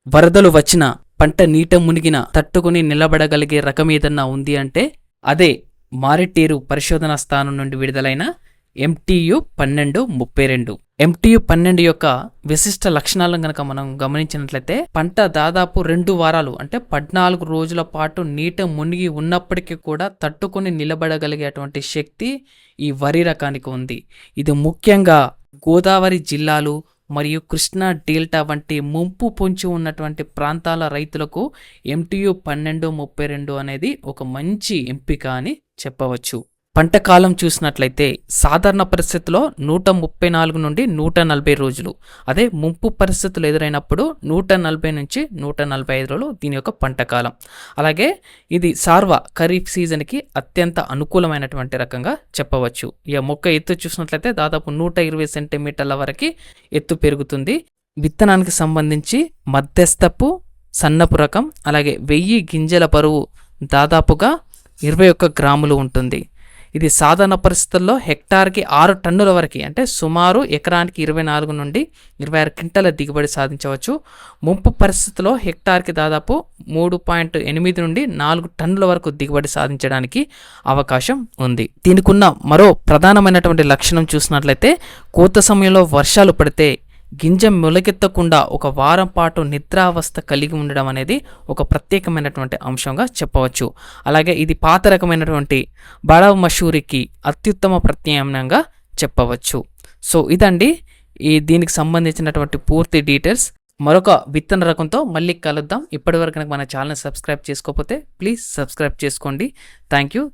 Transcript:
వరదలు వచ్చిన, పంట నీట మునిగిన తట్టుకుని నిలబడగలిగే రకం ఏదన్నా ఉంది అంటే అదే మారిటేరు పరిశోధనా స్థానం నుండి విడుదలైన MTU 1232. MTU 12 యొక్క విశిష్ట లక్షణాలను గనక మనం గమనించినట్లయితే పంట దాదాపు 2 వారాలు అంటే 14 రోజుల పాటు నీట మునిగి ఉన్నప్పటికీ కూడా తట్టుకొని నిలబడగలిగేటువంటి శక్తి ఈ వరి రకానికి ఉంది. ఇది ముఖ్యంగా గోదావరి జిల్లాలు మరియు కృష్ణా డెల్టా వంటి ముంపు పొంచి ఉన్నటువంటి ప్రాంతాల రైతులకు MTU 1232 అనేది ఒక మంచి ఎంపిక అని చెప్పవచ్చు. పంట కాలం చూసినట్లయితే సాధారణ పరిస్థితుల్లో 134 నుండి 140 రోజులు, అదే ముంపు పరిస్థితులు ఎదురైనప్పుడు 140 నుంచి 145 రోజులు దీని యొక్క పంట కాలం. అలాగే ఇది సార్వ ఖరీఫ్ సీజన్కి అత్యంత అనుకూలమైనటువంటి రకంగా చెప్పవచ్చు. ఇక మొక్క ఎత్తు చూసినట్లయితే దాదాపు 120 సెంటీమీటర్ల వరకు ఎత్తు పెరుగుతుంది. విత్తనానికి సంబంధించి మధ్యస్థపు సన్నపు రకం, అలాగే 1000 గింజల బరువు దాదాపుగా 21 గ్రాములు ఉంటుంది. ఇది సాధారణ పరిస్థితుల్లో హెక్టార్కి 6 టన్నుల వరకు అంటే సుమారు ఎకరానికి 24 నుండి 26 క్వింటాల దిగుబడి సాధించవచ్చు. ముంపు పరిస్థితుల్లో హెక్టార్కి దాదాపు 3.8 నుండి 4 టన్నుల వరకు దిగుబడి సాధించడానికి అవకాశం ఉంది. దీనికి ఉన్న మరో ప్రధానమైనటువంటి లక్షణం చూసినట్లయితే కోత సమయంలో వర్షాలు పడితే గింజ మొలకెత్తకుండా ఒక వారం పాటు నిద్రావస్థ కలిగి ఉండడం అనేది ఒక ప్రత్యేకమైనటువంటి అంశంగా చెప్పవచ్చు. అలాగే ఇది పాత రకమైనటువంటి బడావ్ మషూరికి అత్యుత్తమ ప్రత్యామ్నాయంగా చెప్పవచ్చు. సో ఇదండి దీనికి సంబంధించినటువంటి పూర్తి డీటెయిల్స్. మరొక విత్తన రకంతో మళ్ళీ కలుద్దాం. ఇప్పటివరకు కనుక మన ఛానల్ సబ్స్క్రైబ్ చేసుకోకపోతే ప్లీజ్ సబ్స్క్రైబ్ చేసుకోండి. Thank you.